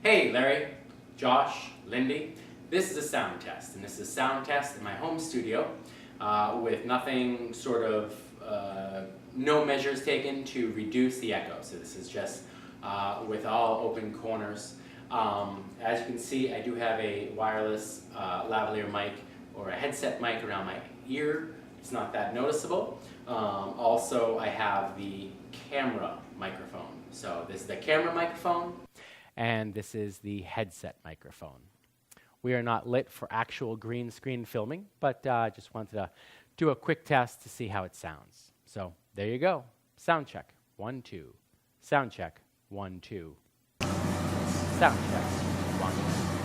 Hey Larry, Josh, Lindy, this is a sound test, and this is a sound test in my home studio with nothing no measures taken to reduce the echo. So this is just with all open corners. As you can see, I do have a wireless lavalier mic or a headset mic around my ear. It's not that noticeable. Also, I have the camera microphone. So this is the camera microphone, and this is the headset microphone. We are not lit for actual green screen filming, but just wanted to do a quick test to see how it sounds. So there you go. Sound check, 1, 2. Sound check, 1, 2. Sound check, 1, 2.